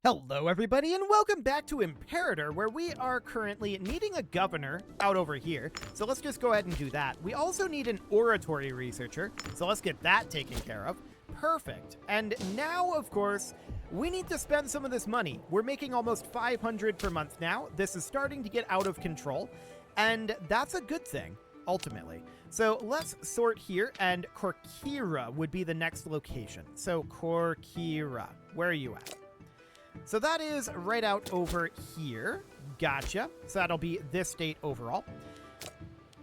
Hello everybody and welcome back to Imperator, where we are currently needing a governor out over here. So let's just go ahead and do that. We also need an oratory researcher, so let's get that taken care of. Perfect. And now, of course, we need to spend some of this money. We're making almost 500 per month now. This is starting to get out of control, and that's a good thing, ultimately. So let's sort here, and Korkira would be the next location. So Korkira, where are you at? So that is right out over here. Gotcha. So that'll be this state overall.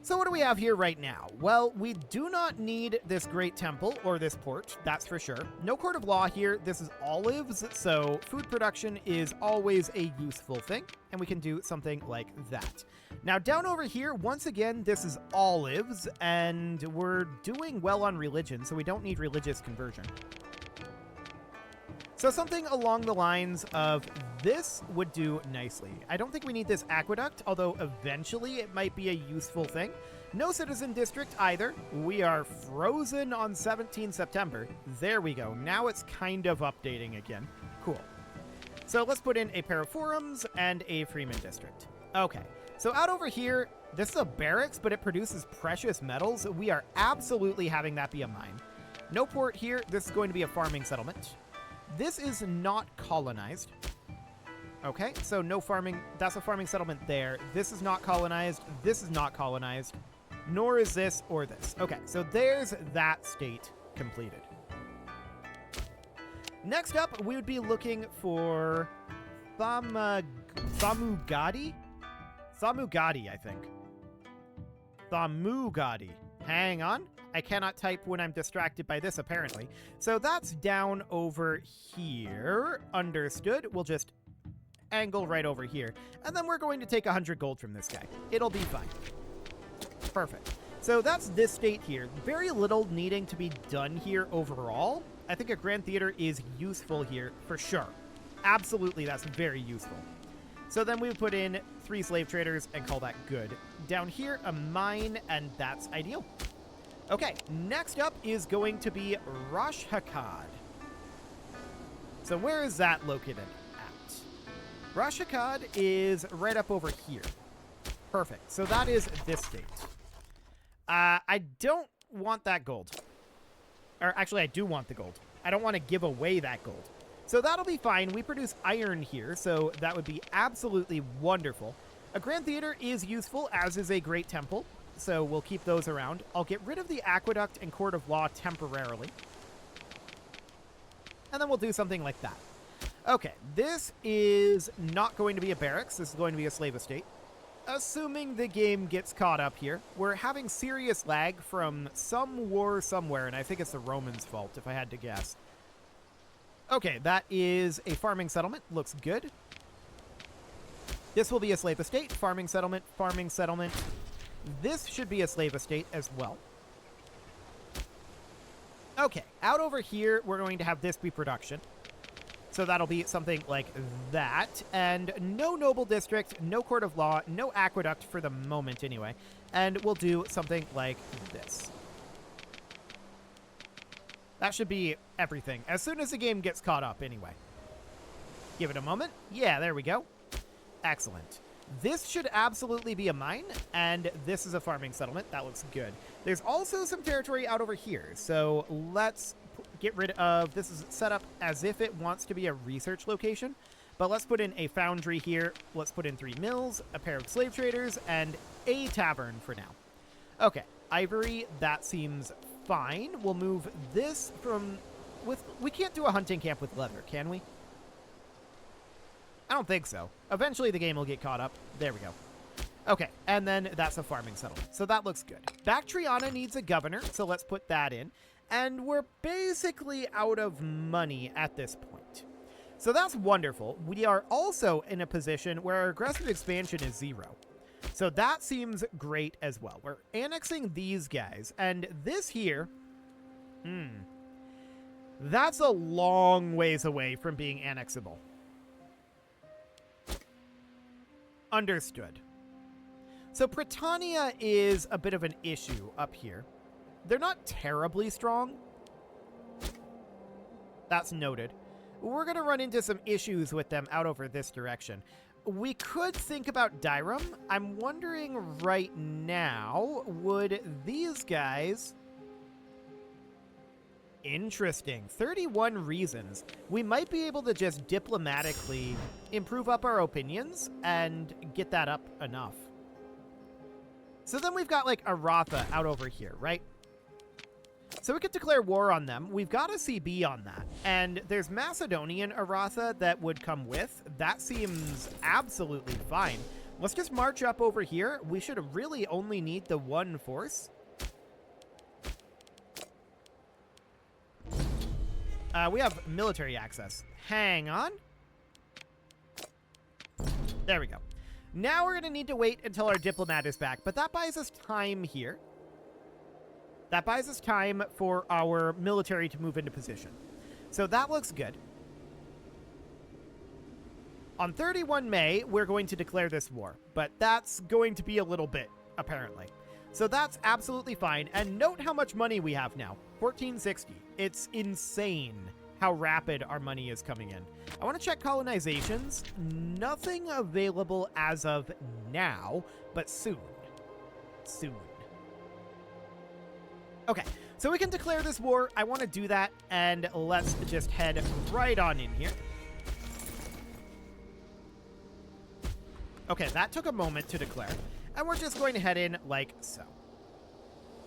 So what do we have here right now? Well, we do not need this great temple or this port, that's for sure. No court of law here. This is olives, so food production is always a useful thing, and we can do something like that. Now down over here, once again, this is olives, and we're doing well on religion, so we don't need religious conversion. So something along the lines of this would do nicely. I don't think we need this aqueduct, although eventually it might be a useful thing. No citizen district either. We are frozen on 17 September. There we go. Now it's kind of updating again. Cool. So let's put in a pair of forums and a Freeman district. Okay. So out over here, this is a barracks, but it produces precious metals. We are absolutely having that be a mine. No port here. This is going to be a farming settlement. This is not colonized. Okay, so no farming. That's a farming settlement there. This is not colonized. This is not colonized. Nor is this or this. Okay, so there's that state completed. Next up, we would be looking for Thamugadi? Thamugadi, I think. Thamugadi. Hang on. I cannot type when I'm distracted by this, apparently. So that's down over here. Understood. We'll just angle right over here. And then we're going to take 100 gold from this guy. It'll be fine. Perfect. So that's this state here. Very little needing to be done here overall. I think a Grand Theater is useful here for sure. Absolutely, that's very useful. So then we would put in 3 slave traders and call that good. Down here, a mine, and that's ideal. Okay, next up is going to be Rosh Hakad. So where is that located at? Rosh Hakad is right up over here. Perfect. So that is this state. I don't want that gold. Or actually, I do want the gold. I don't want to give away that gold. So that'll be fine. We produce iron here, so that would be absolutely wonderful. A Grand Theater is useful, as is a Great Temple. So we'll keep those around. I'll get rid of the aqueduct and court of law temporarily. And then we'll do something like that. Okay, this is not going to be a barracks. This is going to be a slave estate. Assuming the game gets caught up here. We're having serious lag from some war somewhere, and I think it's the Romans' fault, if I had to guess. Okay, that is a farming settlement. Looks good. This will be a slave estate. Farming settlement, farming settlement. This should be a slave estate as well. Okay, out over here, we're going to have this be production. So that'll be something like that. And no noble district, no court of law, no aqueduct for the moment anyway. And we'll do something like this. That should be everything. As soon as the game gets caught up anyway. Give it a moment. Yeah, there we go. Excellent. This should absolutely be a mine, and this is a farming settlement. That looks good. There's also some territory out over here, so let's get rid of... This is set up as if it wants to be a research location, but let's put in a foundry here. Let's put in 3 mills, a pair of slave traders, and a tavern for now. Okay, ivory, that seems fine. We'll move this from... We can't do a hunting camp with leather, can we? I don't think so. Eventually the game will get caught up. There we go. Okay, and then that's a farming settlement. So that looks good. Bactriana needs a governor, so let's put that in. And we're basically out of money at this point. So that's wonderful. We are also in a position where our aggressive expansion is 0. So that seems great as well. We're annexing these guys, and this here... That's a long ways away from being annexable. Understood. So Britannia is a bit of an issue up here. They're not terribly strong. That's noted. we're going to run into some issues with them out over this direction. We could think about Dyrem. I'm wondering right now, would these guys... Interesting. 31 reasons. We might be able to just diplomatically improve up our opinions and get that up enough. So then we've got, like, Aratha out over here, right? So we could declare war on them. We've got a CB on that. And there's Macedonian Aratha that would come with. That seems absolutely fine. Let's just march up over here. We should really only need the one force. We have military access. Hang on. There we go. Now we're going to need to wait until our diplomat is back, but that buys us time here. That buys us time for our military to move into position. So that looks good. On 31 May, we're going to declare this war, but that's going to be a little bit, apparently. So that's absolutely fine. And note how much money we have now. 1460. It's insane how rapid our money is coming in. I want to check colonizations. Nothing available as of now, but soon. Soon. Okay, so we can declare this war. I want to do that, and let's just head right on in here. Okay, that took a moment to declare. And we're just going to head in like so.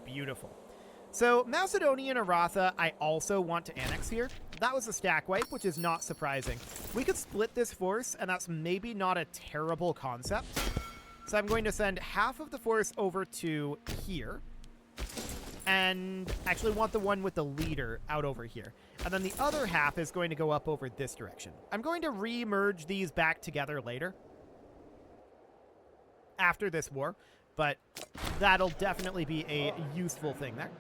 Beautiful. So, Macedonian Aratha, I also want to annex here. That was a stack wipe, which is not surprising. We could split this force, and that's maybe not a terrible concept. So I'm going to send half of the force over to here. And actually want the one with the leader out over here. And then the other half is going to go up over this direction. I'm going to re-merge these back together later. After this war, but that'll definitely be a useful thing there.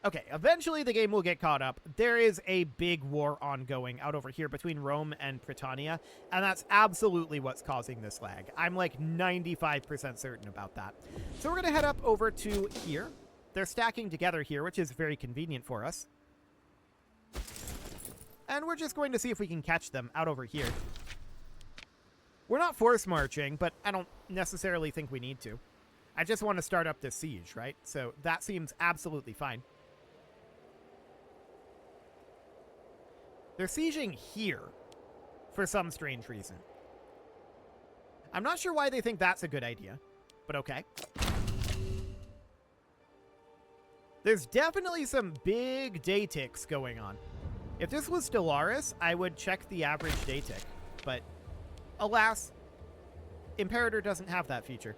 Okay, eventually the game will get caught up. There is a big war ongoing out over here between Rome and Britannia, and that's absolutely what's causing this lag. I'm like 95% certain about that. So we're going to head up over to here. They're stacking together here, which is very convenient for us. And we're just going to see if we can catch them out over here. We're not force marching, but I don't necessarily think we need to. I just want to start up this siege, right? So that seems absolutely fine. They're sieging here for some strange reason. I'm not sure why they think that's a good idea, but okay. There's definitely some big day ticks going on. If this was Stellaris, I would check the average day tick, but alas, Imperator doesn't have that feature.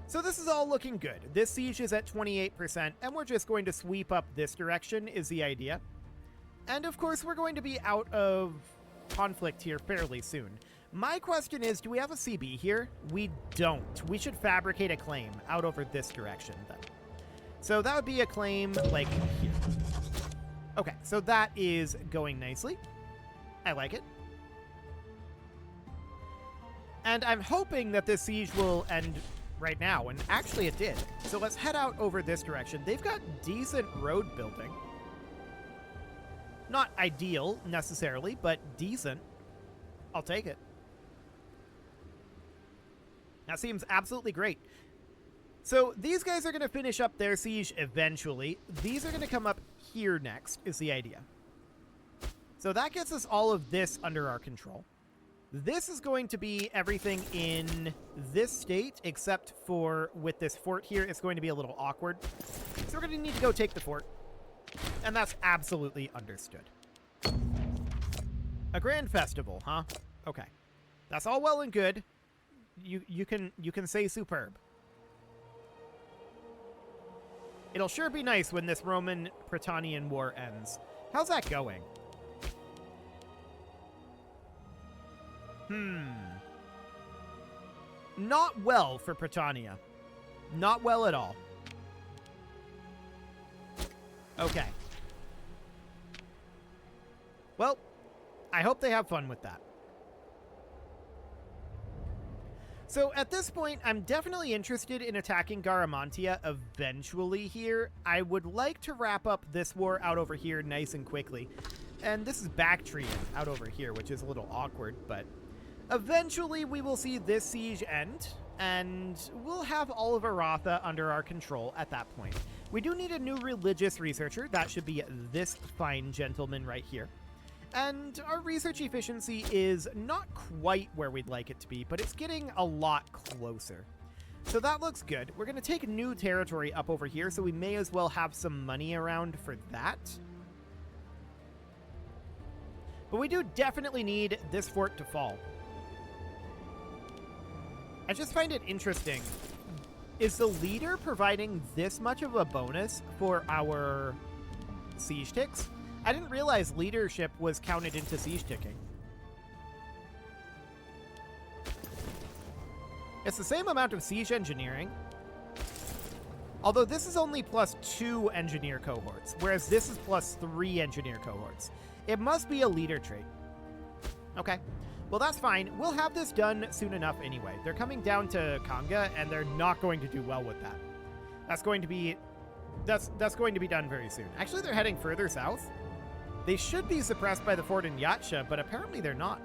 So this is all looking good. This siege is at 28%, and we're just going to sweep up this direction is the idea. And of course, we're going to be out of conflict here fairly soon. My question is, do we have a CB here? We don't. We should fabricate a claim out over this direction then. So that would be a claim like here. Okay, so that is going nicely. I like it. And I'm hoping that this siege will end right now, and actually it did. So let's head out over this direction. They've got decent road building. Not ideal, necessarily, but decent. I'll take it. That seems absolutely great. So these guys are going to finish up their siege eventually. These are going to come up here next, is the idea. So that gets us all of this under our control. This is going to be everything in this state, except for with this fort here, it's going to be a little awkward. So we're going to need to go take the fort. And that's absolutely understood. A grand festival, huh? Okay. That's all well and good. You can say superb. It'll sure be nice when this Roman-Britannian war ends. How's that going? Not well for Britannia. Not well at all. Okay. Well, I hope they have fun with that. So at this point, I'm definitely interested in attacking Garamantia eventually here. I would like to wrap up this war out over here nice and quickly. And this is Bactrian out over here, which is a little awkward, but eventually we will see this siege end, and we'll have all of Aratha under our control at that point. We do need a new religious researcher. That should be this fine gentleman right here. And our research efficiency is not quite where we'd like it to be, but it's getting a lot closer. So that looks good. We're going to take new territory up over here, so we may as well have some money around for that. But we do definitely need this fort to fall. I just find it interesting. Is the leader providing this much of a bonus for our siege ticks? I didn't realize leadership was counted into siege ticking. It's the same amount of siege engineering. Although this is only +2 engineer cohorts, whereas this is +3 engineer cohorts. It must be a leader trait. Okay. Well, that's fine. We'll have this done soon enough anyway. They're coming down to Kanga, and they're not going to do well with that. That's going to be done very soon. Actually, they're heading further south. They should be suppressed by the fort in Yatsha, but apparently they're not.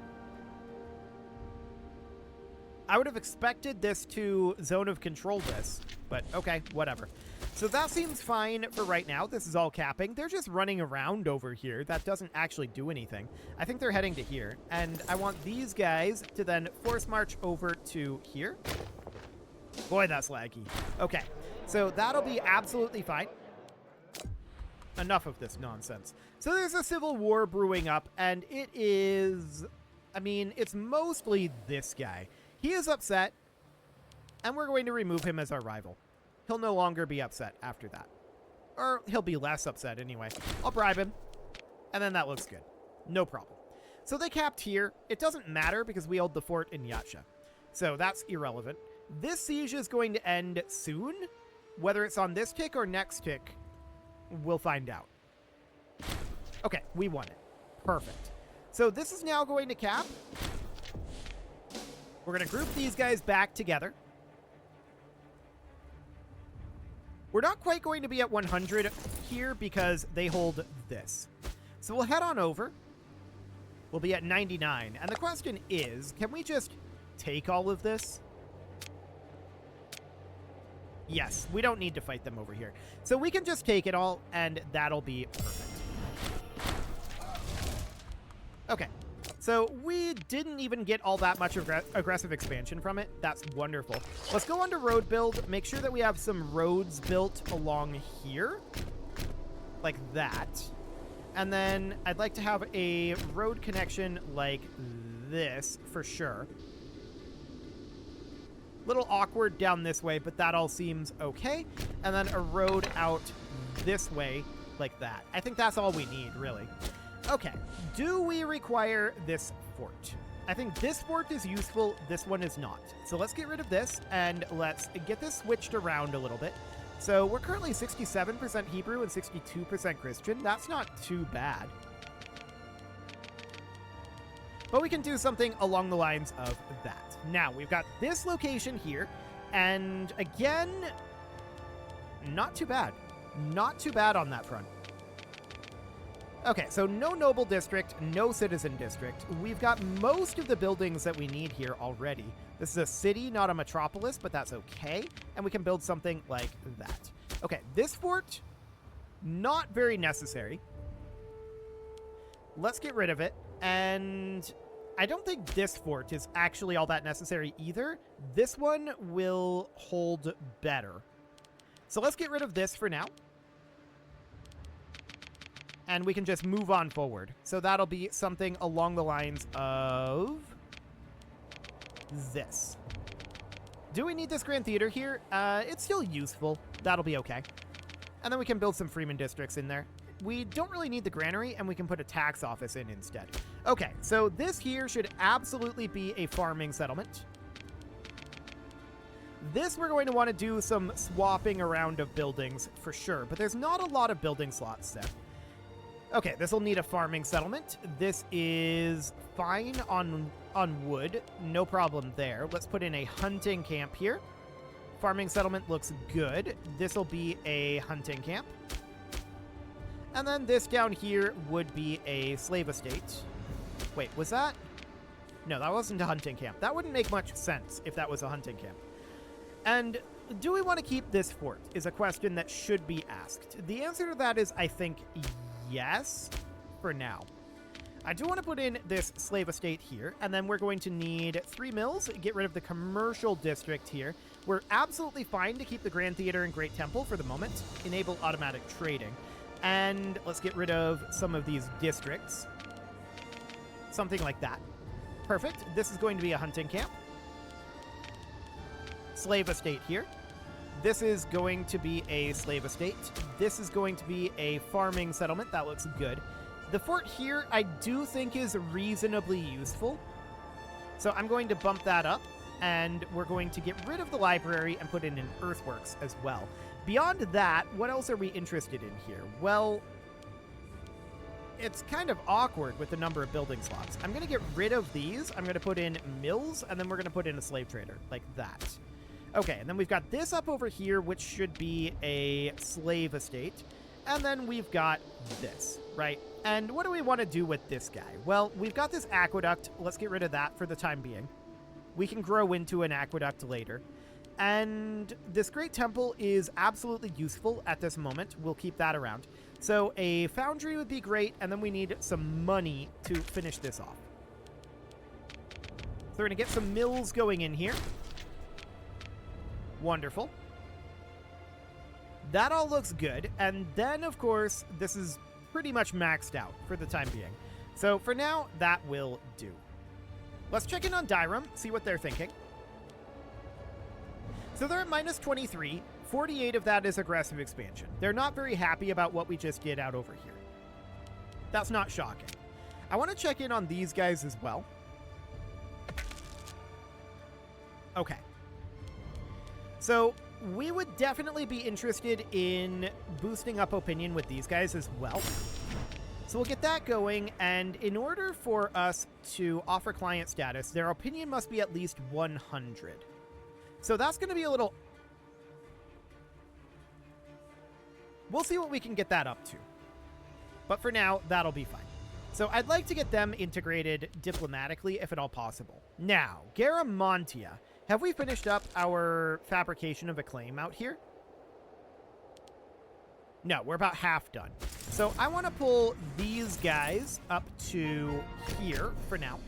I would have expected this to zone of control this, but okay, whatever. So that seems fine for right now. This is all capping. They're just running around over here. That doesn't actually do anything. I think they're heading to here, and I want these guys to then force march over to here. Boy, that's laggy. Okay, so that'll be absolutely fine. Enough of this nonsense. So there's a civil war brewing up, and it is... I mean, it's mostly this guy. He is upset, and we're going to remove him as our rival. He'll no longer be upset after that. Or he'll be less upset anyway. I'll bribe him, and then that looks good. No problem. So they capped here. It doesn't matter because we hold the fort in Yatsha. So that's irrelevant. This siege is going to end soon. Whether it's on this tick or next tick, we'll find out. Okay, we won it. Perfect. So this is now going to cap. We're going to group these guys back together. We're not quite going to be at 100 here because they hold this. So we'll head on over. We'll be at 99. And the question is, can we just take all of this? Yes, we don't need to fight them over here. So we can just take it all, and that'll be perfect. Okay. So we didn't even get all that much aggressive expansion from it. That's wonderful. Let's go on to road build. Make sure that we have some roads built along here. Like that. And then I'd like to have a road connection like this for sure. Little awkward down this way, but that all seems okay. And then a road out this way like that. I think that's all we need, really. Okay, do we require this fort? I think this fort is useful, this one is not. So let's get rid of this, and let's get this switched around a little bit. So we're currently 67% Hebrew and 62% Christian. That's not too bad. But we can do something along the lines of that. Now, we've got this location here, and again, not too bad. Not too bad on that front. Okay, so no noble district, no citizen district. We've got most of the buildings that we need here already. This is a city, not a metropolis, but that's okay. And we can build something like that. Okay, this fort, not very necessary. Let's get rid of it. And I don't think this fort is actually all that necessary either. This one will hold better. So let's get rid of this for now. And we can just move on forward. So that'll be something along the lines of this. Do we need this Grand Theater here? It's still useful. That'll be okay. And then we can build some Freeman districts in there. We don't really need the granary, and we can put a tax office in instead. Okay, so this here should absolutely be a farming settlement. This we're going to want to do some swapping around of buildings for sure, but there's not a lot of building slots set. Okay, this will need a farming settlement. This is fine on wood. No problem there. Let's put in a hunting camp here. Farming settlement looks good. This will be a hunting camp. And then this down here would be a slave estate. Wait, was that? No, that wasn't a hunting camp. That wouldn't make much sense if that was a hunting camp. And do we want to keep this fort is a question that should be asked. The answer to that is, I think, yes, for now. I do want to put in this slave estate here, and then we're going to need 3 mills, get rid of the commercial district here. We're absolutely fine to keep the Grand Theater and Great Temple for the moment, enable automatic trading. And let's get rid of some of these districts. Something like that. Perfect. This is going to be a hunting camp. Slave estate here. This is going to be a slave estate. This is going to be a farming settlement. That looks good. The fort here, I do think, is reasonably useful. So I'm going to bump that up, and we're going to get rid of the library and put in an earthworks as well. Beyond that, what else are we interested in here? Well, it's kind of awkward with the number of building slots. I'm going to get rid of these. I'm going to put in mills, and then we're going to put in a slave trader, like that. Okay, and then we've got this up over here, which should be a slave estate. And then we've got this, right? And what do we want to do with this guy? Well, we've got this aqueduct. Let's get rid of that for the time being. We can grow into an aqueduct later. And this Great Temple is absolutely useful at this moment. We'll keep that around. So a foundry would be great, and then we need some money to finish this off. So we're going to get some mills going in here. Wonderful. That all looks good. And then, of course, this is pretty much maxed out for the time being. So for now, that will do. Let's check in on Dairum, see what they're thinking. So they're at minus 23. 48 of that is aggressive expansion. They're not very happy about what we just did out over here. That's not shocking. I want to check in on these guys as well. Okay. So we would definitely be interested in boosting up opinion with these guys as well. So we'll get that going, and in order for us to offer client status, their opinion must be at least 100. So that's going to be a little... We'll see what we can get that up to. But for now, that'll be fine. So I'd like to get them integrated diplomatically, if at all possible. Now, Garamontia. Have we finished up our fabrication of a claim out here? No, we're about half done. So I want to pull these guys up to here for now.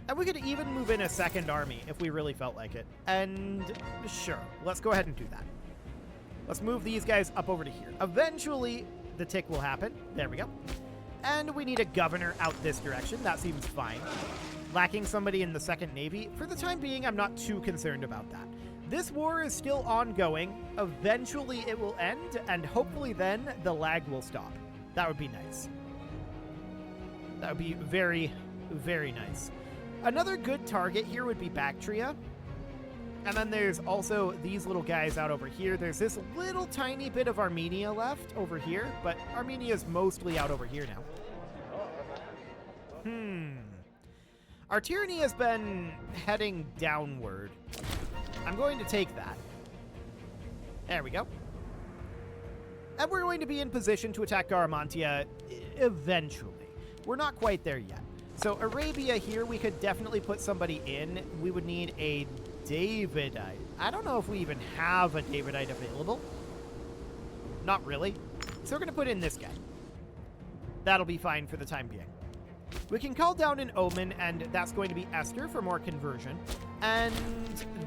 And we could even move in a second army if we really felt like it. And sure, let's go ahead and do that. Let's move these guys up over to here. Eventually, the tick will happen. There we go. And we need a governor out this direction. That seems fine. Lacking somebody in the Second Navy. For the time being, I'm not too concerned about that. This war is still ongoing. Eventually, it will end, and hopefully then the lag will stop. That would be nice. That would be very, very nice. Another good target here would be Bactria. And then there's also these little guys out over here. There's this little tiny bit of Armenia left over here, but Armenia's mostly out over here now. Our tyranny has been heading downward. I'm going to take that. There we go. And we're going to be in position to attack Garamontia eventually. We're not quite there yet. So Arabia here, we could definitely put somebody in. We would need a Davidite. I don't know if we even have a Davidite available. Not really. So we're going to put in this guy. That'll be fine for the time being. We can call down an Omen, and that's going to be Esther for more conversion. And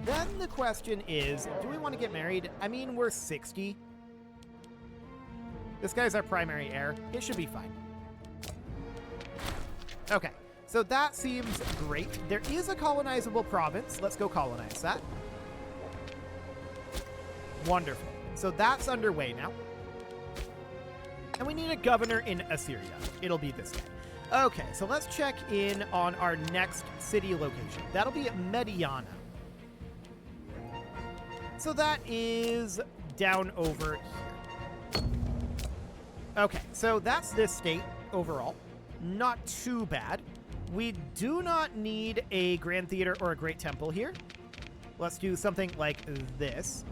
then the question is, do we want to get married? I mean, we're 60. This guy's our primary heir. It should be fine. Okay, so that seems great. There is a colonizable province. Let's go colonize that. Wonderful. So that's underway now. And we need a governor in Assyria. It'll be this guy. Okay, so let's check in on our next city location. That'll be Mediana. So that is down over here. Okay, so that's this state overall. Not too bad. We do not need a Grand Theater or a Great Temple here. Let's do something like this.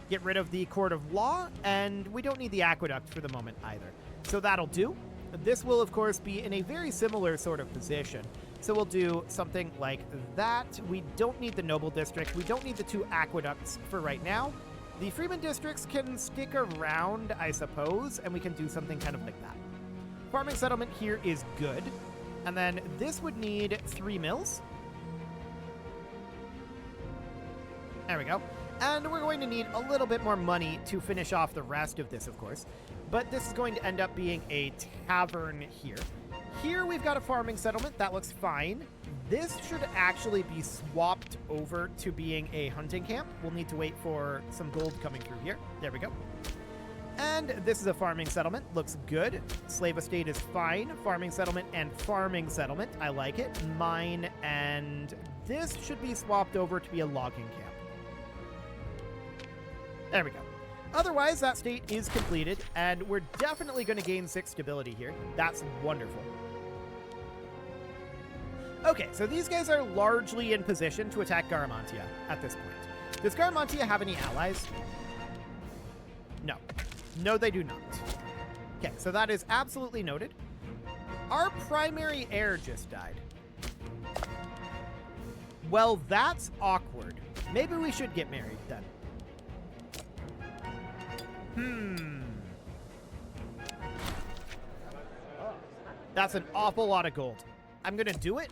Get rid of the Court of Law, and we don't need the Aqueduct for the moment either. So that'll do. This will, of course, be in a very similar sort of position. So we'll do something like that. We don't need the Noble District. We don't need the 2 aqueducts for right now. The Freeman districts can stick around, I suppose, and we can do something kind of like that. Farming settlement here is good. And then this would need 3 mills. There we go. And we're going to need a little bit more money to finish off the rest of this, of course. But this is going to end up being a tavern here. Here we've got a farming settlement. That looks fine. This should actually be swapped over to being a hunting camp. We'll need to wait for some gold coming through here. There we go. And this is a farming settlement. Looks good. Slave estate is fine. Farming settlement and farming settlement. I like it. Mine and this should be swapped over to be a logging camp. There we go. Otherwise, that state is completed, and we're definitely going to gain 6 stability here. That's wonderful. Okay, so these guys are largely in position to attack Garamantia at this point. Does Garamantia have any allies? No. No, they do not. Okay, so that is absolutely noted. Our primary heir just died. Well, that's awkward. Maybe we should get married then. That's an awful lot of gold. I'm going to do it,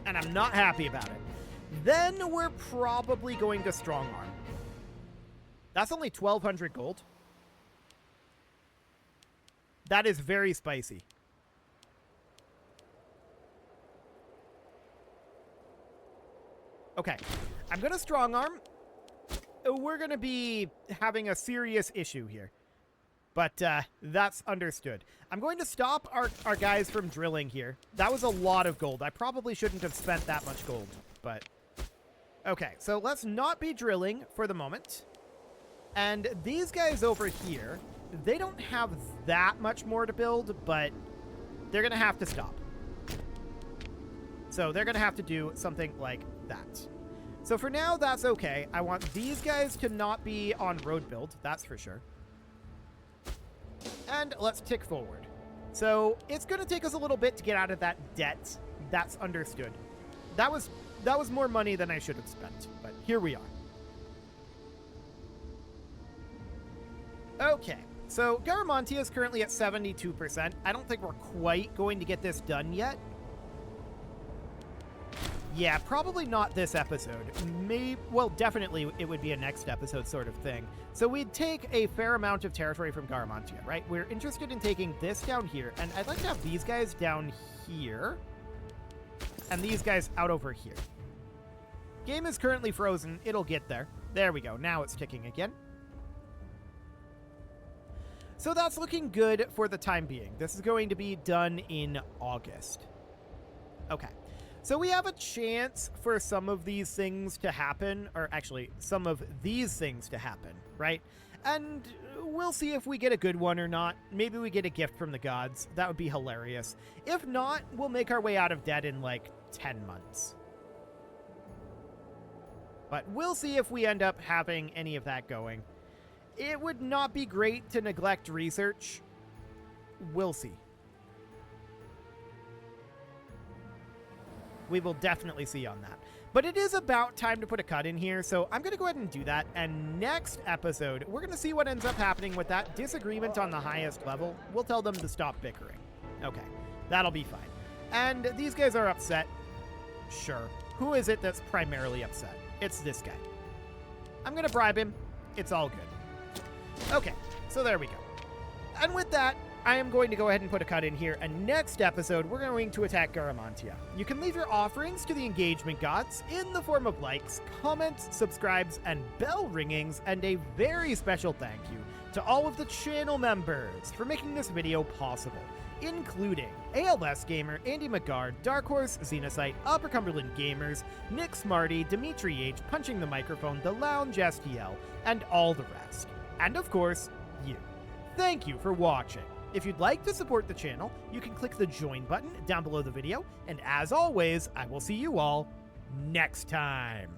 and I'm not happy about it. Then we're probably going to strong arm. That's only 1,200 gold. That is very spicy. Okay, I'm going to strong arm. We're going to be having a serious issue here. But that's understood. I'm going to stop our guys from drilling here. That was a lot of gold. I probably shouldn't have spent that much gold, but... Okay, so let's not be drilling for the moment. And these guys over here, they don't have that much more to build, but they're going to have to stop. So they're going to have to do something like that. So for now, that's okay. I want these guys to not be on road build, that's for sure. And let's tick forward. So it's going to take us a little bit to get out of that debt. That's understood. That was more money than I should have spent, but here we are. Okay, so Garamantia is currently at 72%. I don't think we're quite going to get this done yet. Yeah, probably not this episode. Well, definitely it would be a next episode sort of thing. So we'd take a fair amount of territory from Garamantia, right? We're interested in taking this down here, and I'd like to have these guys down here, and these guys out over here. Game is currently frozen. It'll get there. There we go. Now it's ticking again. So that's looking good for the time being. This is going to be done in August. Okay. So we have a chance for some of these things to happen, or actually some of these things to happen, right? And we'll see if we get a good one or not. Maybe we get a gift from the gods. That would be hilarious. If not, we'll make our way out of debt in like 10 months. But we'll see if we end up having any of that going. It would not be great to neglect research. We'll see. We will definitely see on that. But it is about time to put a cut in here, so I'm going to go ahead and do that. And next episode, we're going to see what ends up happening with that disagreement on the highest level. We'll tell them to stop bickering. Okay, that'll be fine. And these guys are upset. Sure. Who is it that's primarily upset? It's this guy. I'm going to bribe him. It's all good. Okay, so there we go. And with that, I am going to go ahead and put a cut in here, and next episode, we're going to attack Garamantia. You can leave your offerings to the engagement gods in the form of likes, comments, subscribes, and bell ringings, and a very special thank you to all of the channel members for making this video possible, including ALS Gamer, Andy McGard, Dark Horse, Xenocyte, Upper Cumberland Gamers, Nick Smarty, Dimitri H, Punching the Microphone, The Lounge STL, and all the rest. And of course, you. Thank you for watching. If you'd like to support the channel, you can click the join button down below the video, and as always, I will see you all next time.